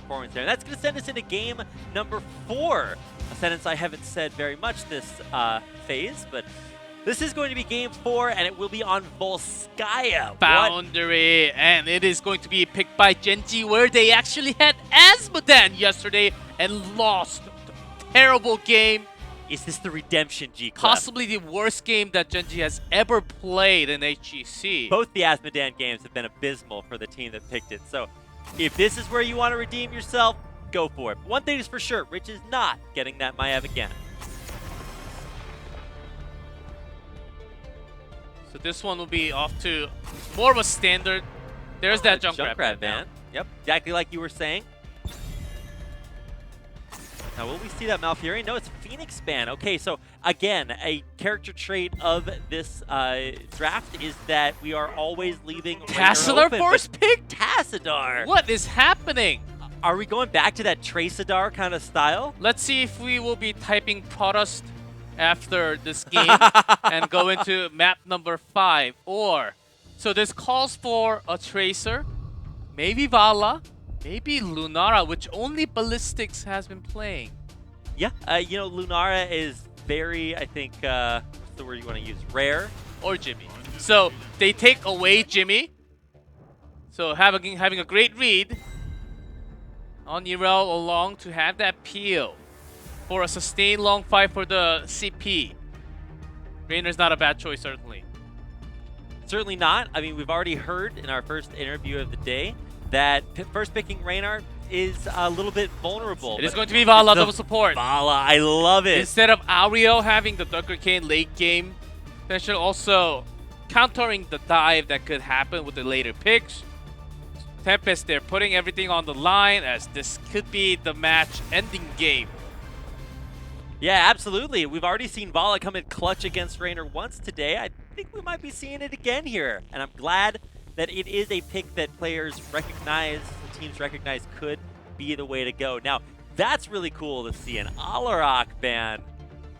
performance there. And that's going to send us into game number 4. A sentence I haven't said very much this phase, but this is going to be game 4, and it will be on Volskaya. Boundary, and it is going to be picked by Gen.G, where they actually had Asmodan yesterday and lost. Terrible game. Is this the redemption, G? Possibly the worst game that Gen.G has ever played in HGC. Both the Asmodan games have been abysmal for the team that picked it. So if this is where you want to redeem yourself, go for it. But one thing is for sure, Rich is not getting that Maiev again. So this one will be off to more of a standard. There's that Junkrat ban. Yep, exactly like you were saying. Now, will we see that Malfurion? No, it's Phoenix ban. Okay, so again, a character trait of this draft is that we are always leaving Tassadar first pick? Tassadar! What is happening? Are we going back to that Traceadar kind of style? Let's see if we will be typing Protust after this game and go into map number 5. Or, so this calls for a Tracer, maybe Vala, maybe Lunara, which only Ballistics has been playing. Yeah, you know, Lunara is very, I think, what's the word you want to use? Rare? Or Jimmy. So they take away Jimmy. So having a great read on Nirel along to have that peel for a sustained long fight for the CP. Rainer's not a bad choice, certainly. Certainly not. I mean, we've already heard in our first interview of the day that first picking Reinhardt is a little bit vulnerable. It is going to be Vala double support. Vala, I love it. Instead of Auriel having the Duggar Cane late game, potentially also countering the dive that could happen with the later picks. Tempest, they're putting everything on the line as this could be the match-ending game. Yeah, absolutely. We've already seen Vala come in clutch against Raynor once today. I think we might be seeing it again here. And I'm glad that it is a pick that players recognize, the teams recognize could be the way to go. Now, that's really cool to see an Alarak ban.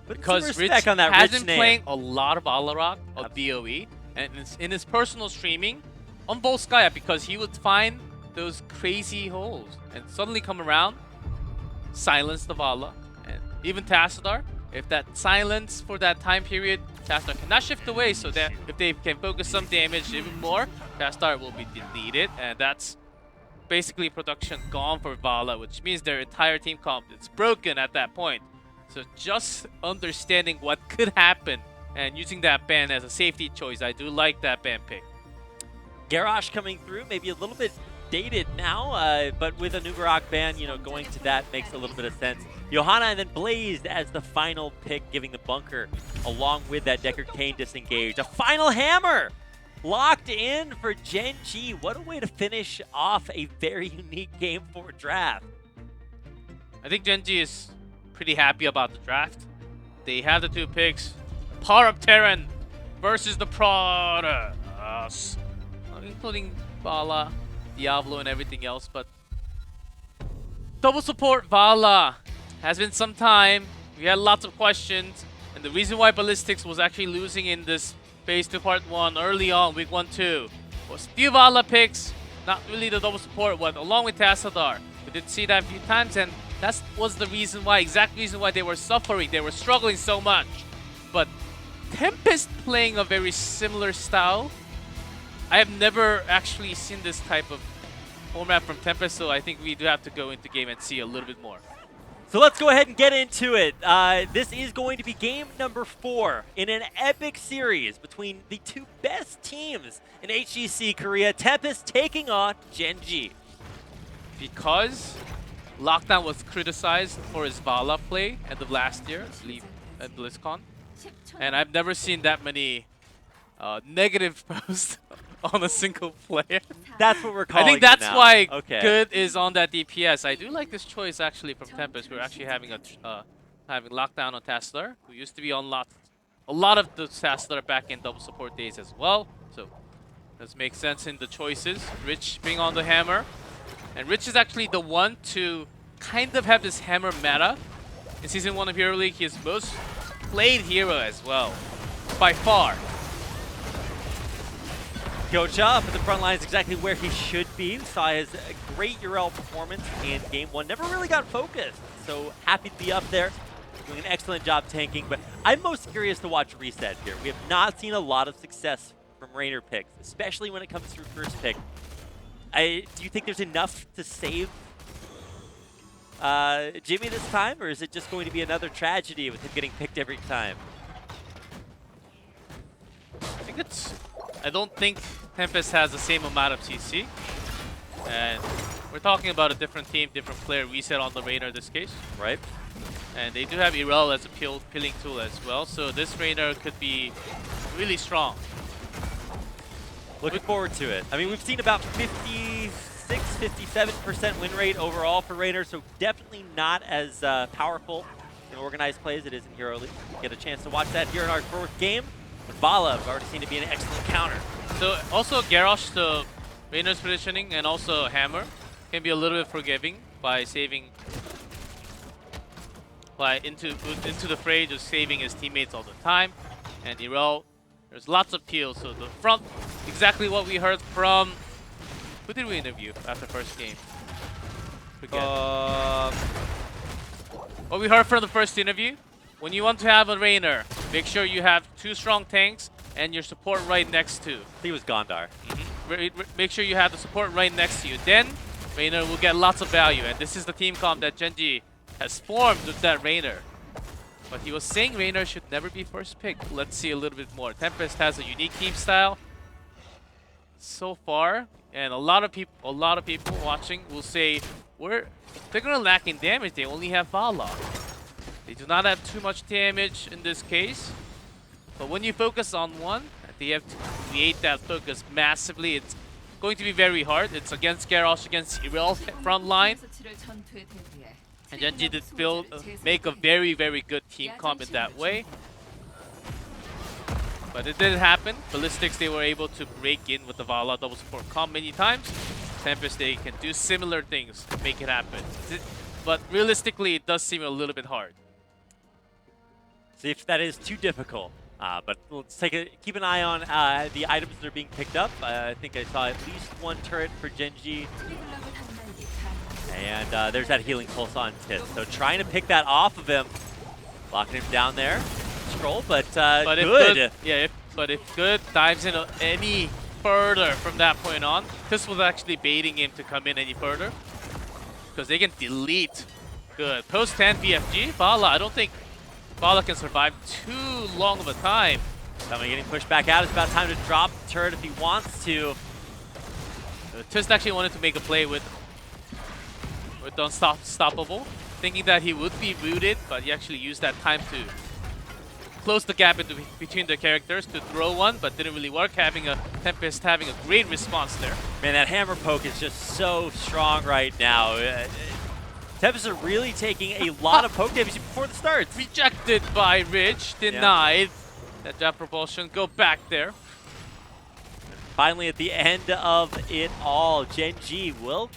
Because Rich on that has Rich been name. playing a lot of Alarak, of BOE, and in his personal streaming on Volskaya, because he would find those crazy holes and suddenly come around, silence the Vala, and even Tassadar. If that silence for that time period, Tassadar cannot shift away, so that if they can focus some damage even more, Tassadar will be deleted, and that's basically production gone for Vala, which means their entire team comp is broken at that point. So just understanding what could happen and using that ban as a safety choice, I do like that ban pick. Garrosh coming through, maybe a little bit dated now, but with a Nugarak ban, you know, going to that makes a little bit of sense. Johanna and then Blazed as the final pick, giving the bunker along with that Decker Cane disengaged. A final hammer locked in for Gen.G. What a way to finish off a very unique Game 4 draft. I think Gen.G is pretty happy about the draft. They have the 2 picks. Power Up Terran versus the Protoss, including Vala, Diablo, and everything else, but double support Vala has been some time. We had lots of questions, and the reason why Ballistics was actually losing in this phase 2 part 1 early on, week 1-2, was few Vala picks, not really the double support one, along with Tassadar. We did see that a few times, and that was the reason why, exact reason why they were suffering. They were struggling so much. But Tempest playing a very similar style. I have never actually seen this type of format from Tempest, so I think we do have to go into game and see a little bit more. So let's go ahead and get into it. This is going to be game number 4 in an epic series between the 2 best teams in HGC Korea. Tempest taking on Gen.G. Because Lockdown was criticized for his Vala play end of last year, I believe, at BlizzCon. And I've never seen that many negative posts on a single player. That's what we're calling I think that's it now. why Okay. Good is on that DPS. I do like this choice actually from Tempest. We're actually having having Lockdown on Tassadar, who used to be on a lot of the Tassadar back in double support days as well. So does make sense in the choices. Rich being on the hammer. And Rich is actually the one to kind of have this hammer meta. In Season 1 of Hero League, he is most played hero as well, by far. Coach up at the front line is exactly where he should be. We saw his great URL performance in Game 1. Never really got focused, so happy to be up there. Doing an excellent job tanking, but I'm most curious to watch Reset here. We have not seen a lot of success from Raynor picks, especially when it comes through first pick. Do you think there's enough to save Jimmy this time, or is it just going to be another tragedy with him getting picked every time? I don't think Tempest has the same amount of CC. And we're talking about a different team, different player. Reset on the Raynor in this case. Right. And they do have Irel as a killing tool as well. So this Raynor could be really strong. Looking forward to it. I mean, we've seen about 56, 57% win rate overall for Raynor, so definitely not as powerful in organized play as it is in Hero League. Get a chance to watch that here in our fourth game. But Vala, I've already seen it be an excellent counter. So also Garrosh, the Raynor's positioning, and also Hammer can be a little bit forgiving by saving, into the fray, just saving his teammates all the time. And Irel, there's lots of peels. So the front, exactly what we heard from, who did we interview after first game? Forget. What we heard from the first interview. When you want to have a Raynor, make sure you have 2 strong tanks and your support right next to. I think it was Gondar. Make sure you have the support right next to you. Then Raynor will get lots of value, and this is the team comp that Gen.G has formed with that Raynor. But he was saying Raynor should never be first pick. Let's see a little bit more. Tempest has a unique team style so far, and a lot of people watching will say they're gonna lack in damage. They only have Vala. They do not have too much damage in this case. But when you focus on one, they have to create that focus massively. It's going to be very hard. It's against Garrosh, against Irel front line. And Gen.G did make a very, very good team comp in that way. But it didn't happen. Ballistics, they were able to break in with the Vala double support comp many times. Tempest, they can do similar things to make it happen. But realistically, it does seem a little bit hard. See if that is too difficult. But let's keep an eye on the items that are being picked up. I think I saw at least 1 turret for Gen.G. And there's that healing pulse on Tit. So trying to pick that off of him. Locking him down there. Scroll, but good. If Good dives in any further from that point on, this was actually baiting him to come in any further. Because they can delete Good. Post 10 BFG, Vala, I don't think Vala can survive too long of a time. Somebody getting pushed back out. It's about time to drop the turret if he wants to. Twist actually wanted to make a play with Unstoppable, thinking that he would be rooted, but he actually used that time to close the gap between the characters to throw one, but didn't really work. Tempest having a great response there. Man, that hammer poke is just so strong right now. Tempest are really taking a lot of poke damage before the starts. Rejected by Rich, denied. That jab propulsion, go back there. Finally, at the end of it all, Gen.G will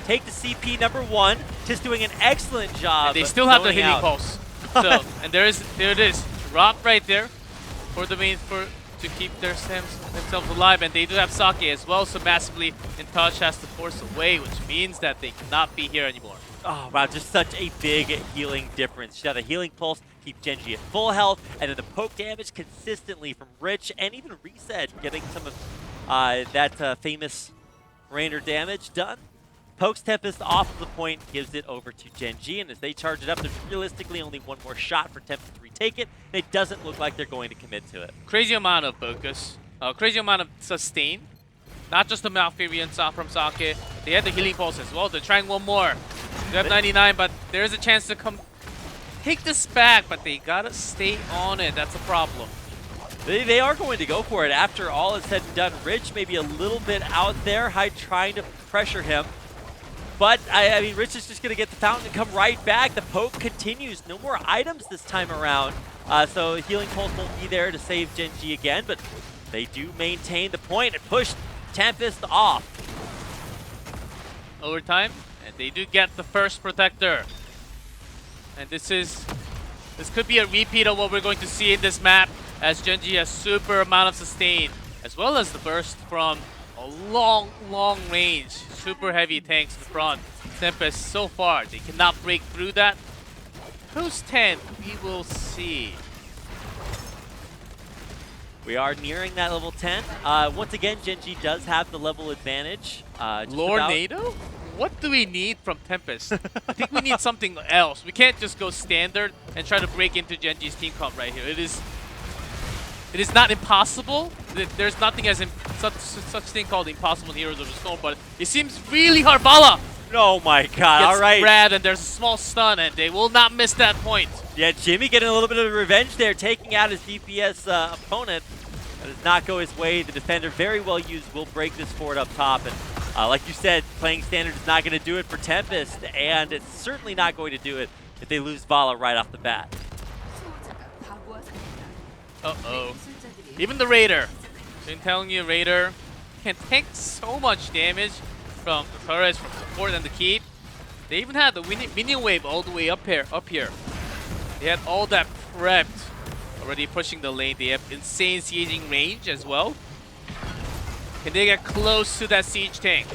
take the CP #1. Just doing an excellent job. And they still have the zoning healing out. pulse. So, and there it is. Drop right there for the main to keep themselves alive, and they do have Sake as well. So massively in touch, has to force away, which means that they cannot be here anymore. Oh wow, just such a big healing difference. She had a healing pulse, keep Gen.G at full health, and then the poke damage consistently from Rich and even Reset getting some of that famous Raynor damage done. Pokes Tempest off of the point, gives it over to Gen.G, and as they charge it up, there's realistically only 1 more shot for Tempest to retake it, and it doesn't look like they're going to commit to it. Crazy amount of focus, crazy amount of sustain. Not just the Malfurion from Sake, they had the healing pulse as well. They're trying 1 more. They have 99, but there is a chance to take this back, but they gotta stay on it. That's a problem. They are going to go for it after all is said and done. Rich maybe a little bit out there, trying to pressure him. But, I mean, Rich is just going to get the fountain and come right back. The poke continues. No more items this time around. So healing pulse won't be there to save Gen.G again, but they do maintain the point and push Tempest off. Overtime, and they do get the first protector. And this could be a repeat of what we're going to see in this map, as Gen.G has super amount of sustain. as well as the burst from a long range, super heavy tanks in front. Tempest so far, they cannot break through that. Post 10, we will see. We are nearing that level 10. Once again, Gen.G does have the level advantage. Lornado? What do we need from Tempest? I think we need something else. We can't just go standard and try to break into Gen.G's team comp right here. It is not impossible. There's nothing as such thing called impossible in Heroes of the Storm, but it seems really hard. Bala Oh my god, gets alright. grabbed and there's a small stun and they will not miss that point. Yeah, Jimmy getting a little bit of revenge there, taking out his DPS opponent. That does not go his way. The defender, very well used, will break this forward up top. And like you said, playing standard is not going to do it for Tempest, and it's certainly not going to do it if they lose Vala right off the bat. Uh-oh. Even the Raider. Been telling you, Raider can tank so much damage from the turrets, from support and the keep. They even had the minion wave all the way up here. They had all that prepped, already pushing the lane. They have insane sieging range as well. Can they get close to that siege tank?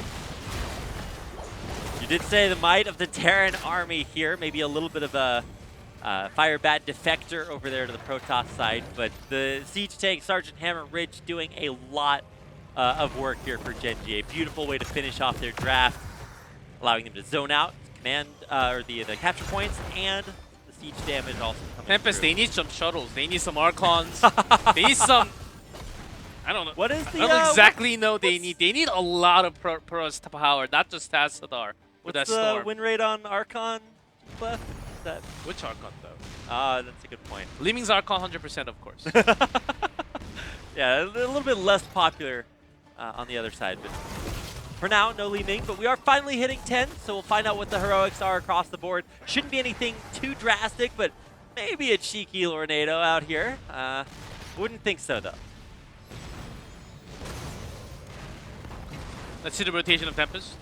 You did say the might of the Terran army here, maybe a little bit of a Fire Bat defector over there to the Protoss side, but the siege tank, Sergeant Hammer Ridge, doing a lot of work here for Gen.G. A beautiful way to finish off their draft, allowing them to zone out, command or the capture points, and the siege damage also coming Tempest, through. they need some shuttles. They need some Archons. They need some. I don't know. What is the? I don't exactly know they need. They need a lot of Protoss power, not just Tassadar with that What's the storm. win rate on Archon, Clef? Is that? Which Archon though? That's a good point. Leeming's Archon 100%, of course. Yeah, a little bit less popular on the other side, but for now, no Li Ming. But we are finally hitting 10, so we'll find out what the heroics are across the board. Shouldn't be anything too drastic, but maybe a cheeky Lornado out here. Wouldn't think so, though. Let's see the rotation of Tempest.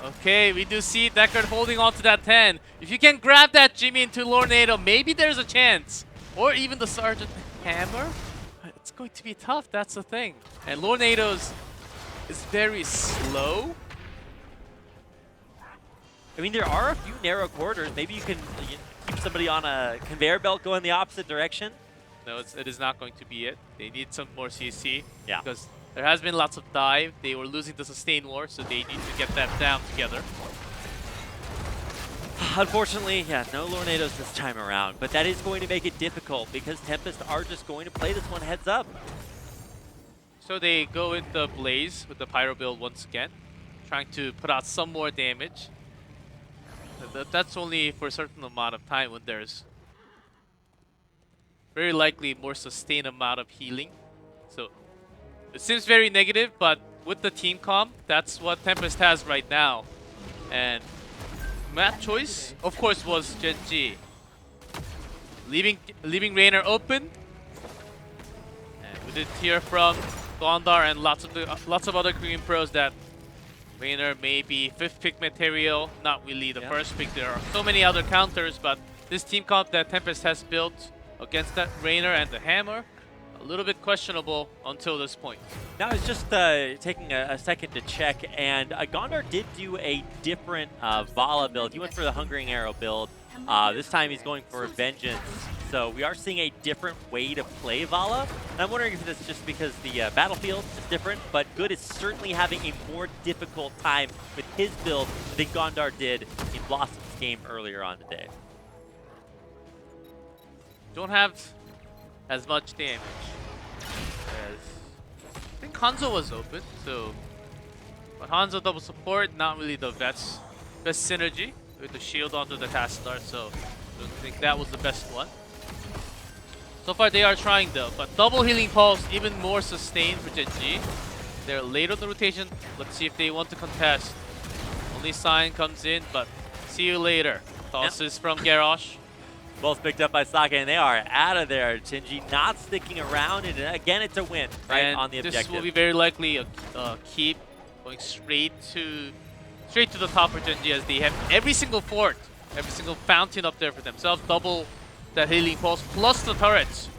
Okay, we do see Deckard holding on to that 10. If you can grab that Jimmy into Lornado, maybe there's a chance. Or even the Sergeant Hammer. It's going to be tough, that's the thing. And Lornado's is very slow. I mean, there are a few narrow corridors. Maybe you can keep somebody on a conveyor belt going the opposite direction. No, it is not going to be it. They need some more CC. Yeah. Because there has been lots of dive. They were losing the sustain war, so they need to get that down together. Unfortunately, yeah, no Lornados this time around, but that is going to make it difficult because Tempest are just going to play this one heads up. So they go with the Blaze with the Pyro build once again, trying to put out some more damage. That's only for a certain amount of time when there's very likely more sustained amount of healing. So it seems very negative, but with the team comp, that's what Tempest has right now. And map choice, of course, was Gen.G. Leaving Raynor open. And we did hear from Gondar and lots of other Korean pros that Raynor may be 5th pick material, not really the first pick. There are so many other counters, but this team comp that Tempest has built against that Raynor and the Hammer, a little bit questionable until this point. Now, I was just taking a second to check, and Gondar did do a different Vala build. He went for the Hungering Arrow build. This time he's going for Vengeance. So we are seeing a different way to play Vala. And I'm wondering if it's just because the battlefield is different, but Good is certainly having a more difficult time with his build than Gondar did in Blossom's game earlier on today. Don't have as much damage as I think Hanzo was open, so but Hanzo double support, not really the best synergy with the shield onto the Tassadar, so I don't think that was the best one. So far they are trying though, but double healing pulse, even more sustained for Gen.G. They're late on the rotation. Let's see if they want to contest. Only sign comes in, but see you later. Tosses from Garrosh. Both picked up by Sake, and they are out of there. Gen.G not sticking around, and again, it's a win right on the objective. This will be very likely a keep going straight to the top for Gen.G as they have every single fort, every single fountain up there for themselves. Double that healing pulse plus the turrets.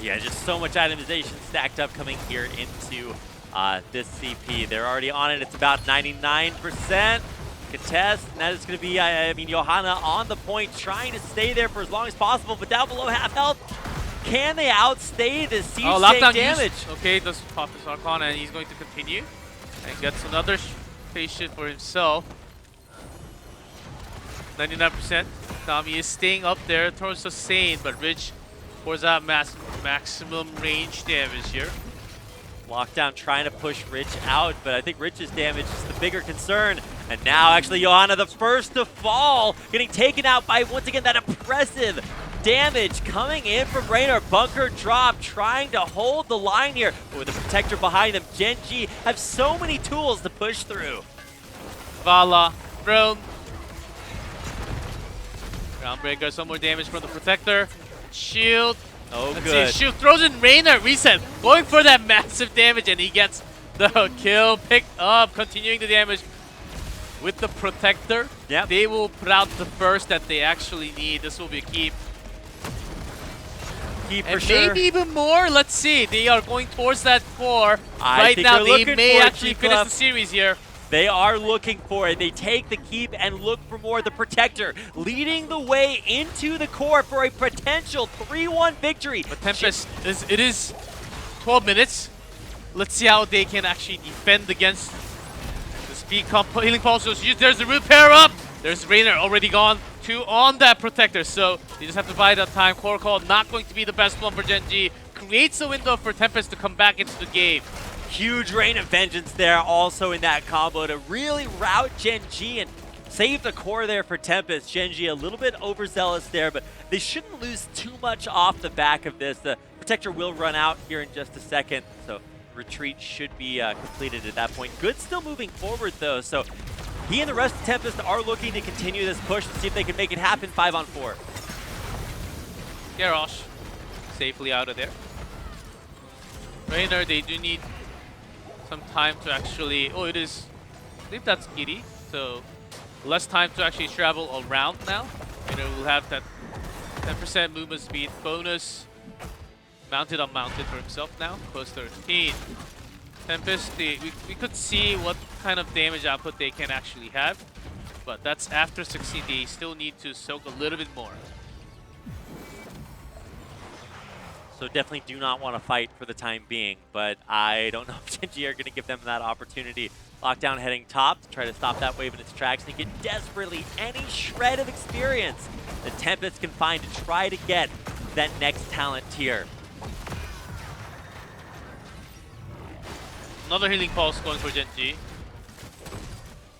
Yeah, just so much itemization stacked up coming here into this CP. They're already on it. It's about 99%. Contest, and that is going to be, I mean, Johanna on the point, trying to stay there for as long as possible, but down below half health. Can they outstay the siege tank damage? Okay, does pop his Archon, and he's going to continue. And gets another spaceship for himself. 99%. Nami is staying up there towards the Sane, but Rich pours out maximum range damage here. Lockdown trying to push Rich out, but I think Rich's damage is the bigger concern. And now actually Johanna, the first to fall, getting taken out by, once again, that impressive damage coming in from Raynor. Bunker drop, trying to hold the line here. But with the Protector behind them, Gen.G have so many tools to push through. Vala, thrown. Groundbreaker, some more damage from the Protector. Shield. Oh, Let's good. see, Shield throws in Raynor, reset, going for that massive damage, and he gets the kill picked up, continuing the damage with the Protector. Yep. They will put out the burst that they actually need. This will be a keep. Keep for And sure. maybe even more. Let's see. They are going towards that core. I Right think now, they're they looking may for it, actually finish G-Club. the series here. They are looking for it. They take the keep and look for more. The Protector leading the way into the core for a potential 3-1 victory. But Tempest, it is 12 minutes. Let's see how they can actually defend against the speed healing pulse. There's the root pair up. There's Raynor already gone. 2 on that Protector, so you just have to buy that time. Core call not going to be the best one for Gen.G. Creates a window for Tempest to come back into the game. Huge Rain of Vengeance there also in that combo to really rout Gen.G and save the core there for Tempest. Gen.G a little bit overzealous there, but they shouldn't lose too much off the back of this. The Protector will run out here in just a second, so retreat should be completed at that point. Good still moving forward though, so he and the rest of Tempest are looking to continue this push and see if they can make it happen 5-on-4. Garrosh safely out of there. Raynor, they do need some time to actually... Oh, it is... I believe that's Giddy, so less time to actually travel around now. Raynor will have that 10% movement speed bonus. Mounted, unmounted for himself now. Close 13. Tempest, we could see what kind of damage output they can actually have, but that's after 16. They still need to soak a little bit more. So definitely do not want to fight for the time being, but I don't know if Gen.G are going to give them that opportunity. Lockdown heading top to try to stop that wave in its tracks and get desperately any shred of experience that Tempest can find to try to get that next talent tier. Another healing pulse going for Gen.G.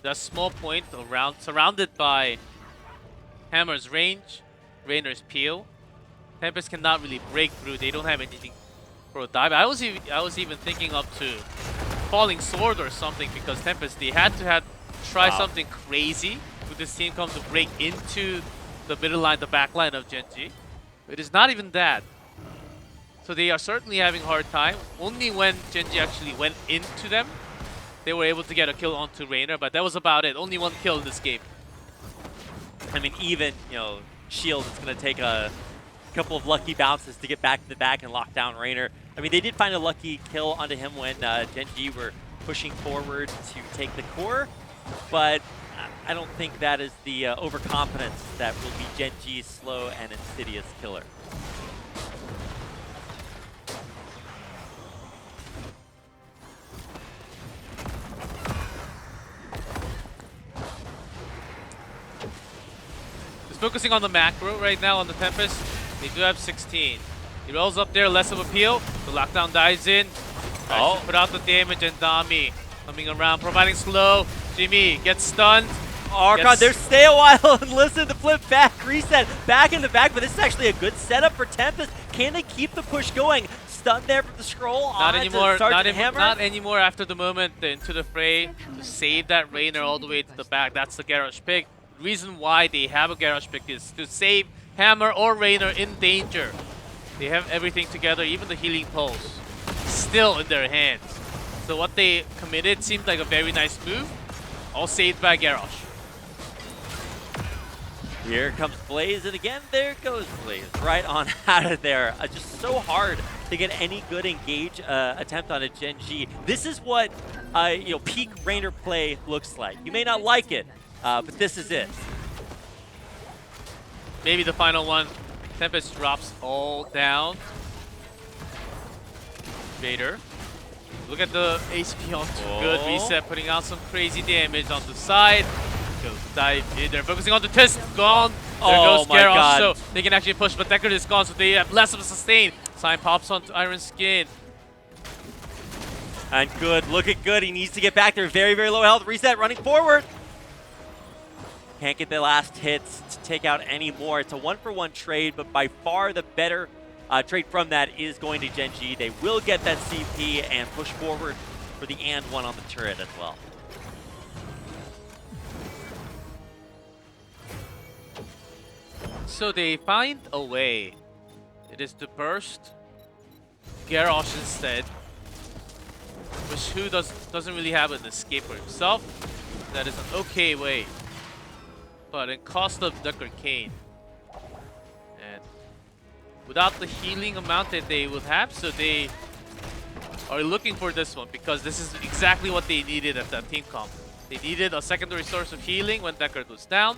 That small point around, surrounded by Hammer's range, Raynor's peel. Tempest cannot really break through. They don't have anything for a dive. I was even thinking up to Falling Sword or something, because Tempest, they had to try something crazy with this team come to break into the middle line, the back line of Gen.G. It is not even that. So they are certainly having a hard time. Only when Gen.G actually went into them, they were able to get a kill onto Raynor, but that was about it. Only one kill in this game. I mean, even, you know, Shield is going to take a couple of lucky bounces to get back to the back and lock down Raynor. I mean, they did find a lucky kill onto him when Gen.G were pushing forward to take the core, but I don't think that is the overconfidence that will be Gen.G's slow and insidious killer. Just focusing on the macro right now on the Tempest. They do have 16. He rolls up there, less of a peel. The lockdown dives in. Tries to put out the damage, and Dami coming around, providing slow. Jimmy gets stunned. Archon, there's stay a while and listen to flip back, reset, back in the back, but this is actually a good setup for Tempest. Can they keep the push going? Stun there from the scroll. Not anymore. Hammer. Not anymore after the moment into the fray to save that Raynor all the way to the back. That's the Garrosh pick. The reason why they have a Garrosh pick is to save Hammer or Raynor in danger. They have everything together, even the healing pulse still in their hands. So what they committed seemed like a very nice move. All saved by Garrosh. Here comes Blaze, and again, there goes Blaze, right on out of there. Just so hard to get any good engage attempt on a Gen.G. This is what peak Rainer play looks like. You may not like it, but this is it. Maybe the final one. Tempest drops all down. Vader. Look at the HP on good reset, putting out some crazy damage on the side. Goes dive in. They're focusing on the test. Gone. There goes Garrosh, so they can actually push, but Deckard is gone, so they have less of a sustain. Sign pops onto Iron Skin. And good, look at good. He needs to get back there. Very, very low health. Reset, running forward. Can't get the last hits to take out any more. It's a 1-for-1 trade, but by far the better trade from that is going to Gen.G. They will get that CP and push forward for the and one on the turret as well. So they find a way. It is to burst Garrosh instead, which who doesn't really have an escape for himself. That is an okay way, but in cost of Deckard Cain. And without the healing amount that they would have, so they are looking for this one because this is exactly what they needed at that team comp. They needed a secondary source of healing when Deckard was down.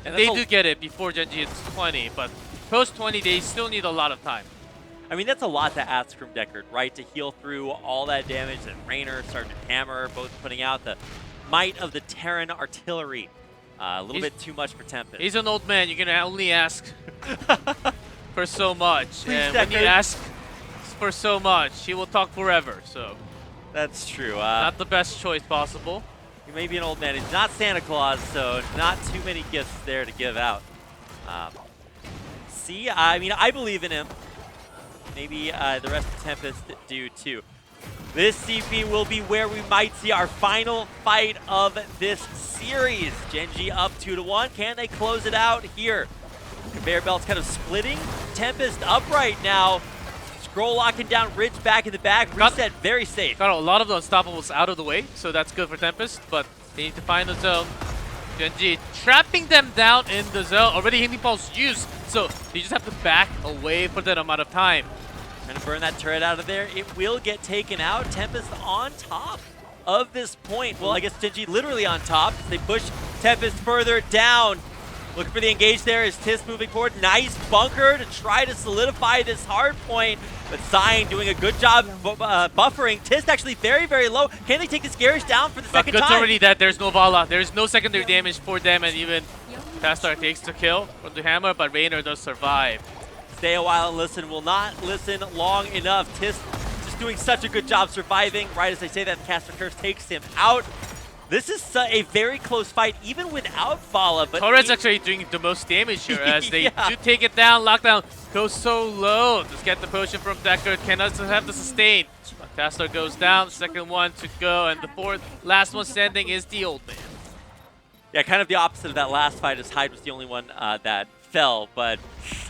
And they do get it before Gen.G hits 20, but post 20 they still need a lot of time. I mean, that's a lot to ask from Deckard, right? To heal through all that damage that Rainer, Sergeant Hammer, both putting out the might of the Terran artillery. A little bit too much for Tempest. He's an old man. You can only ask for so much. Please, and Deckard. when you ask for so much, he will talk forever. So that's true. not the best choice possible. He may be an old man. He's not Santa Claus, so not too many gifts there to give out. See, I mean, I believe in him. Maybe the rest of Tempest do too. This CP will be where we might see our final fight of this series. Gen.G up 2-1. Can they close it out here? Conveyor belt's kind of splitting. Tempest up right now. Scroll locking down Ridge back in the back. Reset very safe. Got a lot of the unstoppables out of the way, so that's good for Tempest, but they need to find the zone. Gen.G trapping them down in the zone. Already healing pulse used, so they just have to back away for that amount of time. Trying to burn that turret out of there. It will get taken out. Tempest on top of this point. Well, I guess Gen.G literally on top. They push Tempest further down. Looking for the engage there is Tis moving forward. Nice bunker to try to solidify this hard point. But Sign doing a good job buffering. Tis actually very, very low. Can they take this Garish down for the second Good's time? already dead. There's no Vala. There's no secondary damage for them, and even Tastar takes the kill from the hammer, but Rainer does survive. Stay a while and listen. Will not listen long enough. Tis just doing such a good job surviving. Right as I say that, the Caster Curse takes him out. This is a very close fight, even without Vala. But Torres actually doing the most damage here as they do take it down. Lockdown goes so low. Just get the potion from Deckard. Cannot have the sustain. But Tastar goes down. Second one to go. And the last one standing is the old man. Yeah, kind of the opposite of that last fight, as Hyde was the only one that fell. But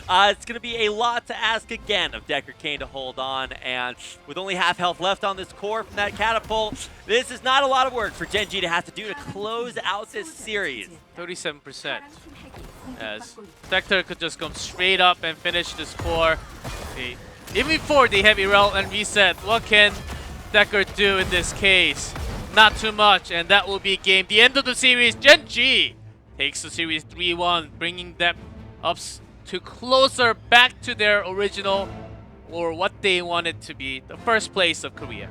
it's going to be a lot to ask again of Deckard Cain to hold on. And with only half health left on this core from that catapult, this is not a lot of work for Gen.G to have to do to close out this series. 37%. As Deckard could just come straight up and finish this core. Even before they have Irel and Reset, what can Deckard do in this case? Not too much, and that will be game. The end of the series, Gen.G takes the series 3-1, bringing them up to closer back to their original, or what they wanted to be, the first place of Korea.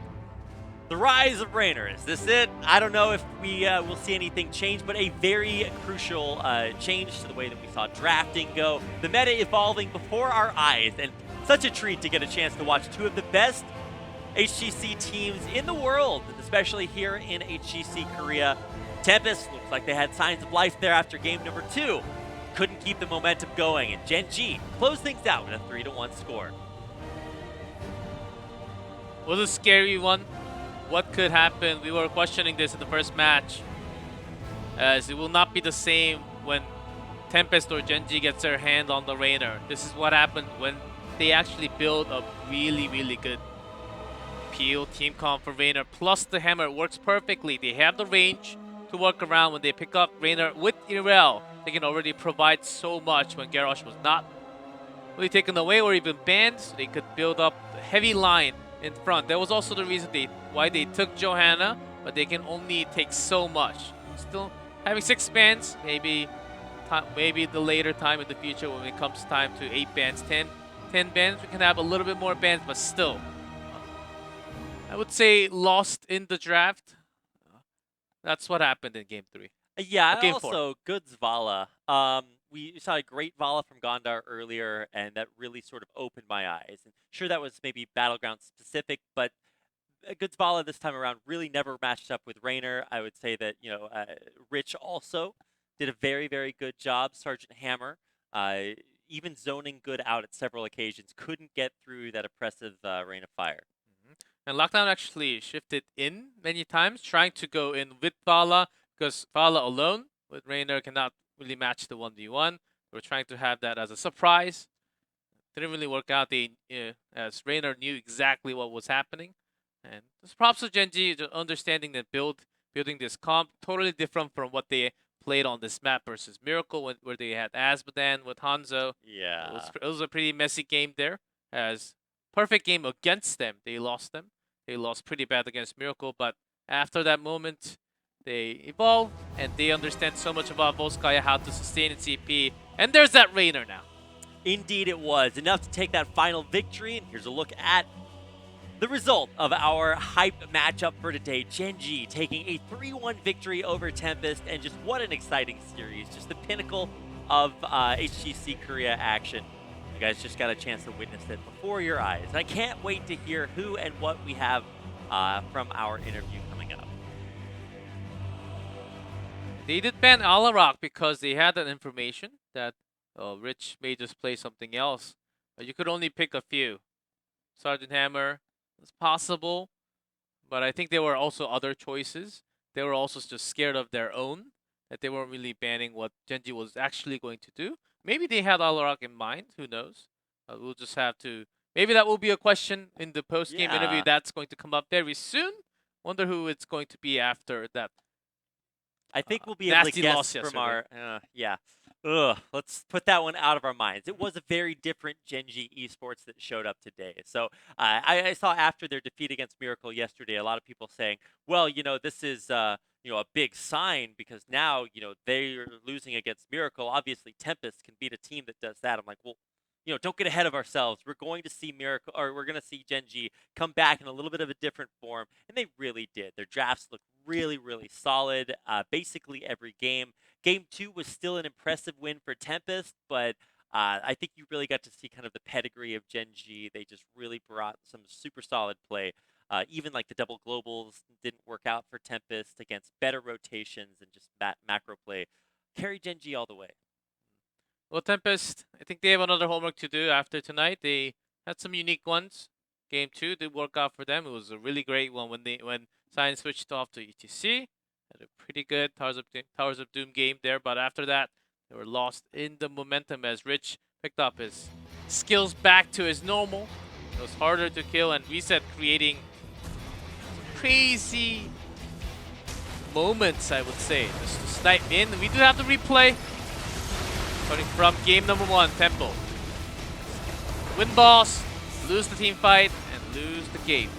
The rise of Rainer. Is this it? I don't know if we will see anything change, but a very crucial change to the way that we saw drafting go. The meta evolving before our eyes, and such a treat to get a chance to watch two of the best HGC teams in the world, especially here in HGC Korea. Tempest looks like they had signs of life there after game number 2. Couldn't keep the momentum going, and Gen.G closed things out with a 3-1 score. Was a scary one. What could happen? We were questioning this in the first match, as it will not be the same when Tempest or Gen.G gets their hand on the Rainer. This is what happened when they actually build a really, really good PO team comp for Rainer. Plus the hammer works perfectly. They have the range to work around when they pick up Reynor with Irel. They can already provide so much when Garrosh was not really taken away or even banned, so they could build up a heavy line in front. That was also the reason why they took Johanna, but they can only take so much. Still having 6 bans, maybe the later time in the future when it comes time to 8 bans, 10 bans, we can have a little bit more bans, but still, I would say lost in the draft. That's what happened in Game 3. Yeah, Game also good Zvala. We saw a great Vala from Gondar earlier, and that really sort of opened my eyes. And sure, that was maybe Battleground specific, but a good Zvala this time around really never matched up with Raynor. I would say that, Rich also did a very, very good job. Sergeant Hammer, even zoning good out at several occasions, couldn't get through that oppressive Rain of Fire. And Lockdown actually shifted in many times, trying to go in with Vala, because Vala alone with Raynor cannot really match the 1v1. They were trying to have that as a surprise. Didn't really work out. As Raynor knew exactly what was happening. And this props to Gen.G understanding that building this comp totally different from what they played on this map versus Miracle, where they had Azmodan with Hanzo. Yeah. It was a pretty messy game there. As perfect game against them, they lost them. They lost pretty bad against Miracle, but after that moment, they evolve and they understand so much about Volskaya, how to sustain its CP. And there's that Raynor now. Indeed it was. Enough to take that final victory. And here's a look at the result of our hype matchup for today. Gen.G taking a 3-1 victory over Tempest. And just what an exciting series. Just the pinnacle of HGC Korea action. You guys just got a chance to witness it before your eyes. And I can't wait to hear who and what we have from our interview coming up. They did ban Alarak because they had that information that Rich may just play something else. But you could only pick a few. Sergeant Hammer is possible, but I think there were also other choices. They were also just scared of their own, that they weren't really banning what Gen.G was actually going to do. Maybe they had Alarak in mind, who knows? We'll just have to... Maybe that will be a question in the post-game interview that's going to come up very soon. Wonder who it's going to be after that. I think we'll be able to guess loss from our... yeah. Ugh, let's put that one out of our minds. It was a very different Gen.G esports that showed up today. So I saw after their defeat against Miracle yesterday, a lot of people saying, well, this is... a big sign because now, they're losing against Miracle. Obviously, Tempest can beat a team that does that. I'm like, well, don't get ahead of ourselves. We're going to see Miracle, or we're going to see Gen.G come back in a little bit of a different form, and they really did. Their drafts look really, really solid. Basically every game. Game 2 was still an impressive win for Tempest, but I think you really got to see kind of the pedigree of Gen.G. They just really brought some super solid play. Even like the double globals didn't work out for Tempest against better rotations and just macro play. Carry Gen.G all the way. Well, Tempest, I think they have another homework to do after tonight. They had some unique ones. Game 2 did work out for them. It was a really great one when Science switched off to HGC. Had a pretty good Towers of Doom game there, but after that, they were lost in the momentum as Rich picked up his skills back to his normal. It was harder to kill and reset, creating crazy moments, I would say, just to snipe in. We do have the replay. Starting from game number 1, Temple. Win boss, lose the team fight, and lose the game.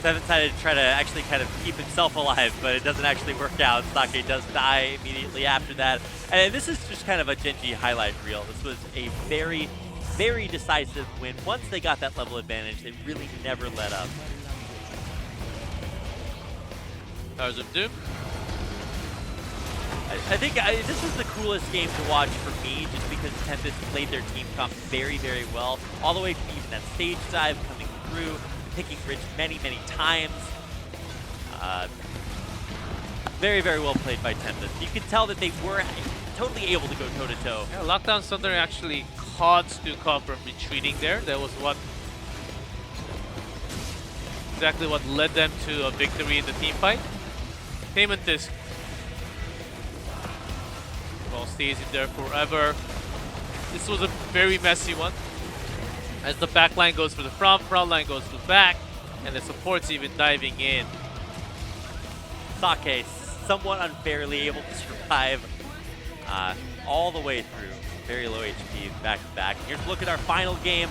Seven decided to try to actually kind of keep himself alive, but it doesn't actually work out. Sake does die immediately after that. And this is just kind of a Gen.G highlight reel. This was a very, very decisive win. Once they got that level advantage, they really never let up. Towers of Doom. I think this was the coolest game to watch for me, just because Tempest played their team comp very, very well. All the way from even that stage dive coming through, picking Rich many, many times. Very, very well played by Tempest. You could tell that they were totally able to go toe-to-toe. Yeah, Lockdown Thunder actually caught Stukov from retreating there. That was exactly what led them to a victory in the team fight. Payment disc. Ball stays in there forever. This was a very messy one. As the back line goes for the front line goes to the back, and the support's even diving in. Sake somewhat unfairly able to survive all the way through. Very low HP back to back. Here's a look at our final game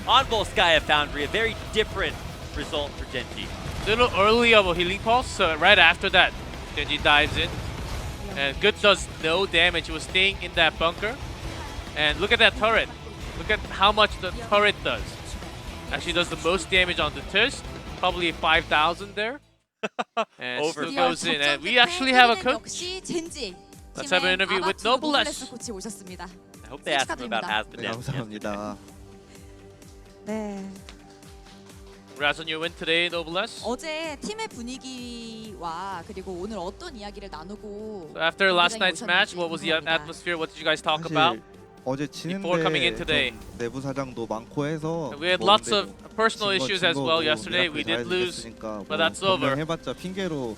on Volskaya Foundry. A very different result for Gen.G. A little early of a healing pulse, so right after that, Gen.G dives in. And Good does no damage. He was staying in that bunker. And look at that turret. Look at how much the turret does. Actually does the most damage on the Tist. Probably 5,000 there. And Over still goes in. And we actually have a coach. Let's have an interview with Noblesse. I hope they ask him about Asmodee. 네, 감사합니다. 네. Congrats on your win today, Noblesse. 어제 팀의 분위기와 그리고 오늘 어떤 이야기를 나누고 So after last 경기장에 night's match, 오셨는지 what was the 궁금합니다. atmosphere? What did you guys talk 사실 about? 어제 Before coming in 지는데 today. 좀 내부 사정도 많고 해서 We had lots of personal issues as well yesterday. We did lose, but that's over. 해봤자 핑계로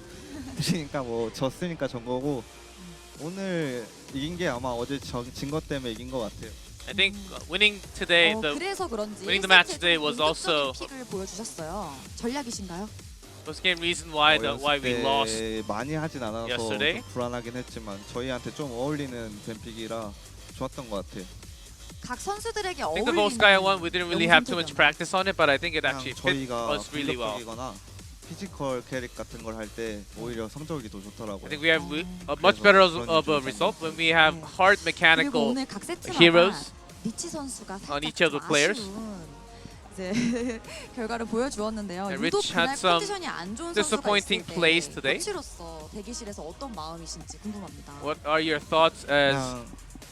드리니까 뭐 졌으니까 전 거고 오늘 이긴 게 아마 어제 진 것 때문에 이긴 것 같아요. I think winning today, 그래서 그런지 winning the match today was also 공격적인 피를 보여주셨어요. 전략이신가요? was the reason why we lost. 많이 하진 않아서 yesterday. 좀 불안하긴 했지만 저희한테 좀 어울리는 뱀픽이라 좋았던 것 같아요. 각 선수들에게 I think the 어울리는 Volskaya one, we didn't really have too much 선택이었나요? practice on it, but I think it 그냥 actually fit 저희가 us really well. 공격적이거나 피지컬 캐릭 같은 걸 할 때 오히려 성적이 더 좋더라고요. I think we have a much better of a result when we have hard 그리고 mechanical 오늘 각 세트마다 heroes 리치 선수가 on 살짝 each of the 좀 players. 아쉬운 이제 결과를 보여주었는데요. And 유독 Rich had 그날 some 컨디션이 안 좋은 선수가 disappointing 있을 plays 때 today. 코치로서 대기실에서 어떤 마음이신지 궁금합니다. What are your thoughts as 그냥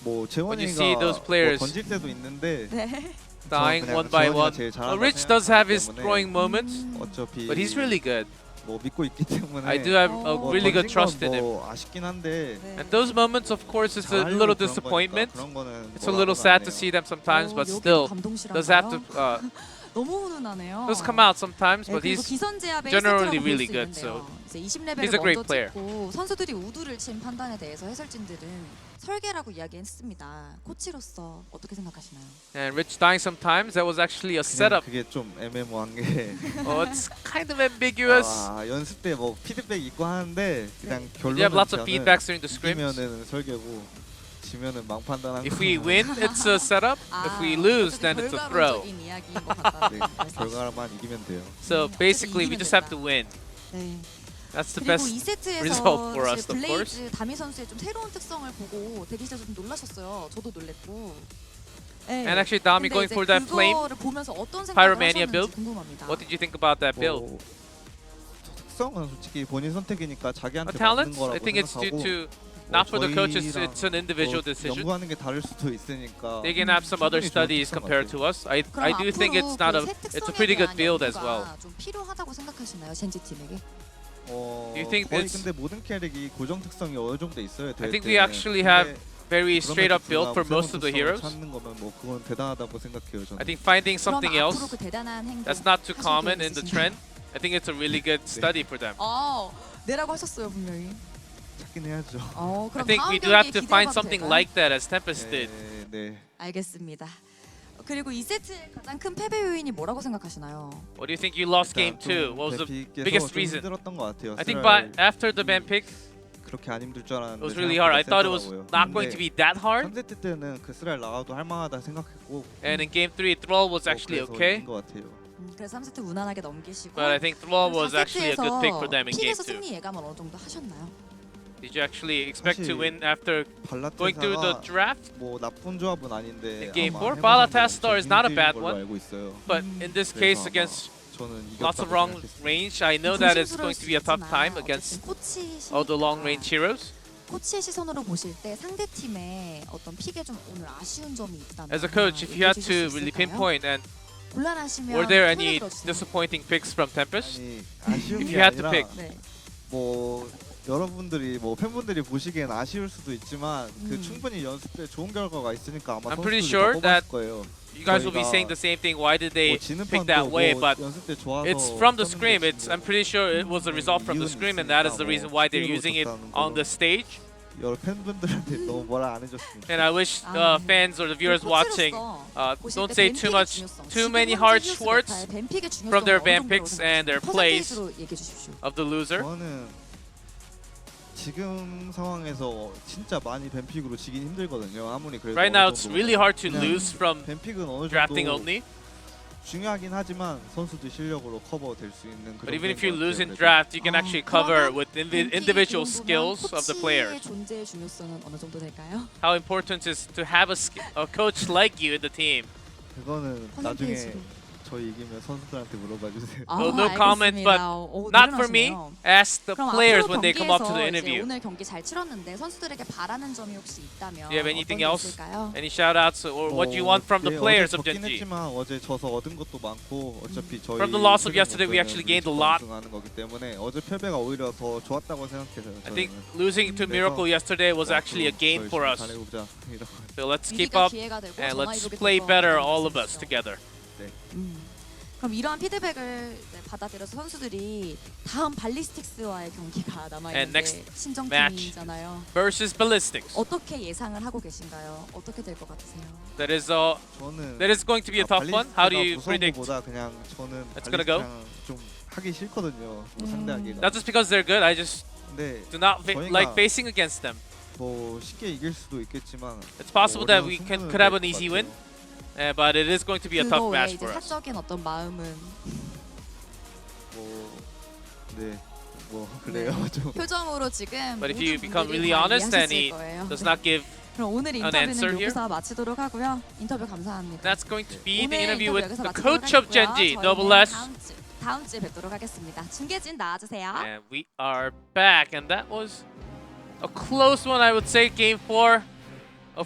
뭐 when you 재원이가 see those players 뭐 던질 때도 있는데 네. dying 그냥 one by 재원이가 one? 제일 Well, 잘한다고 Rich does have his 생각하기 throwing 때문에 moments, 어차피 but he's really good. 뭐 믿고 있기 때문에 I do have a 뭐 really good 던진 건 trust in him. 뭐 아쉽긴 한데 네. And those moments, of course, it's a 잘하려고 little 그런 disappointment. 거니까 그런 거는 It's a 뭐라고는 little 안 sad to 해요. see them sometimes, but 여기도 still 감동실한가요? does have to 너무 훈훈하네요. does come out sometimes. 네, But 그리고 he's 기선제압의 generally 1세트라고 really 볼수 good, 있는데요. 이제 20레벨을 he's a great 먼저 player. 찍고 선수들이 우두를 친 판단에 대해서 해설진들은 설계라고 이야기했습니다. 코치로서 어떻게 생각하시나요? and Rich dying sometimes. That was actually a 그냥 setup. 그게 좀 애매모호한 게 Oh, it's kind of ambiguous. 연습 때 뭐 피드백 있고 하는데 그냥 We have 결론은 lots of 저는 feedbacks during the scrims. 이기면은 설계고 지면은 망판단한 If we win, it's a setup. If we lose, then it's a throw. 결과론적인 이야기인 것 같다는 네, 말씀. 결과만 이기면 돼요. So basically, we just have to win. 네. That's the 그리고 best 2세트에서 result for us, of course. 블레이즈 다미 선수의 좀 새로운 특성을 보고 대기실에서 좀 놀라셨어요. 저도 놀랬고. 네. And actually, Dami 근데 going 이제 for that flame. 그거를 보면서 어떤 생각을 Pyromania 하셨는지 build? 궁금합니다. What did you think about that build? 뭐, 특성은 솔직히 본인 선택이니까 자기한테 맞는 Talents? 거라고 I think it's due 생각하고 to not for the coach. 저희랑 It's an individual decision. 연구하는 게 다를 수도 있으니까 They can have some other 충분히 좋은 studies 특성 compared 같아요. to us. I 그럼 do think it's not a. It's a pretty good build as well. 좀 필요하다고 생각하시나요, 젠지 팀에게? Do you think 거의 it's- 근데 모든 캐릭이 고정 특성이 어느 정도 있어요. I think we actually have very straight up build for most of the heroes. 찾는 거면 뭐 그건 대단하다고 생각해요. 저는. I think finding something 그럼 else 앞으로 그 대단한 행동 that's not too 하실 common 계획 in the 있으신가요? trend. I think it's a really good study for them. 내라고 하셨어요 분명히. 찾긴 해야죠. 그럼 I think 다음 we do have 경기에 to find 기대해봐도 something 될까요? like that as Tempest did. 네. 알겠습니다. 그리고 2세트의 가장 큰 패배 요인이 뭐라고 생각하시나요? What do you think you lost game 2? What was the biggest reason? 힘들었던 것 같아요. I think by after the ban pick, 그렇게 안 힘들 줄 알았는데 it was really hard. I thought it was not going to be that hard. 3세트 때는 그 스랄 나와도 할 만하다 생각했고 And in game 3, Thrall was actually 그래서 okay. 이긴 것 같아요. 그래서 3세트 무난하게 넘기시고 But I think Thrall was actually a good pick for them in game 픽에서 2. 승리 예감을 어느 정도 하셨나요? Did you actually expect to 사실 win after going through the 발라테사가 draft? 뭐 나쁜 조합은 아닌데 In game 아마 4, 해본 Balatasaur is not a 사람들은 bad 걸로 one. 알고 있어요. But in this case, 그래서 against 아마 저는 lots of 이겼다고 long 생각했어요. range, I know that it's going to be a tough time against all the long range heroes. 코치의 시선으로 보실 때 상대 팀의 어떤 픽에 좀 오늘 아쉬운 점이 있다면 As a coach, if you had to really pinpoint, and 곤란하시면 were there 손을 any 들어주세요. disappointing picks from Tempest? 아니 아쉬운 If 게 you had to 아니라 pick. 네. 뭐 여러분들이 뭐 팬분들이 보시기엔 아쉬울 수도 있지만 그 충분히 연습 때 좋은 결과가 있으니까 아마 I'm pretty 선수들이 sure 더 that 뽑았을 거예요. You guys will be saying the same thing. Why did they 뭐 지는 pick that 판도 way? 뭐 But 연습 때 좋아서 it's from the 썼는데 scrim. It's I'm pretty sure it was a result from the 이유는 scrim, and that is the 있으니까 reason 뭐 why they're 스킬로 using it 줬다는 on 거는 the stage. 여러 팬분들한테 너무 뭐라 안 해줬으면 And I wish 아. fans or the viewers watching 보실 don't 때 say 뱀픽의 too much, 중요성, too 지금 many 현재 harsh 히어스 words 메타의 뱀픽의 중요성을 from their 어느 ban 정도라고 picks and their 생각하세요? plays 퍼센테이지로 얘기해 주십시오. of the loser. 저는 지금 상황에서 진짜 많이 뱀픽으로 지긴 힘들거든요. 아무리 그래도 Right 어느 now, it's 정도 really hard to 그냥 lose from 뱀픽은 어느 drafting 정도 only. 중요하긴 하지만 선수들 실력으로 커버될 수 있는 그런 But even if 것 you lose 같아요, in 그래도. draft, you can actually cover 그러면 with 뱀픽이 individual 그 정도면 skills of the players. 코치의 존재의 중요성은 어느 정도 될까요? How important is to have a coach like you in the team? 그거는 나중에 퍼센테이지로. 저희 이기면 선수들한테 물어봐 주세요. Well, no comment, but Not for me. Ask the 그럼 players 앞으로 when they come up to the 경기에서 이제 interview. 오늘 경기 잘 치렀는데 선수들에게 바라는 점이 혹시 있다면 Do you have anything 어떤 게 else? 있을까요? Any shout-outs or what you want from the players of 어제 졌긴 Gen.G? 했지만 어제 져서 얻은 것도 많고 어차피 저희 From the loss of 최종 yesterday, we actually 목표는 gained a lot. 우승하는 거기 때문에 어제 패배가 오히려 더 좋았다고 생각해서요. I think 저는. losing to Miracle yesterday was actually a gain for us. 잘해보자. 이런. So let's keep 위기가 up 기회가 되고 and let's 전화위복이 play 될 better, 거라는 all of us 말씀이시죠. together. 그럼 이러한 피드백을 이제 받아들여서 선수들이 다음 발리스틱스와의 경기가 남아 And 있는데 next 신정팀이잖아요. Versus Ballistics. 어떻게 예상을 하고 계신가요? 어떻게 될 것 같으세요? That is 저는 going to be a tough one. How do you predict? 보다 그냥 저는 It's gonna go? 발리스틱이랑 좀 하기 싫거든요. 상대하기가. Not just because they're good. I just 근데 do not 저희가 like facing against them. 뭐 쉽게 이길 수도 있겠지만 It's possible that we 어려운 could have an 승부는 easy 될 win, 것 같아요. but it is going to be a 그거 tough 외에 match 이제 for us. 사적인 어떤 마음은 뭐 그래요 좀. 표정으로 지금 But if 모든 you become 분들이 really 다 honest and 이해하실 he 거예요. does not give, 그럼 오늘 an answer 인터뷰는 here? 여기서 마치도록 하고요. 인터뷰 감사합니다. that's going to be the 오늘 interview 인터뷰 with 여기서 the 마치도록 coach of 하겠고요. Gen.G, 저희는 Double S. 다음 주에 뵙도록 하겠습니다. 중계진 나와주세요. And we are back, and that was a close one, I would say, game 4.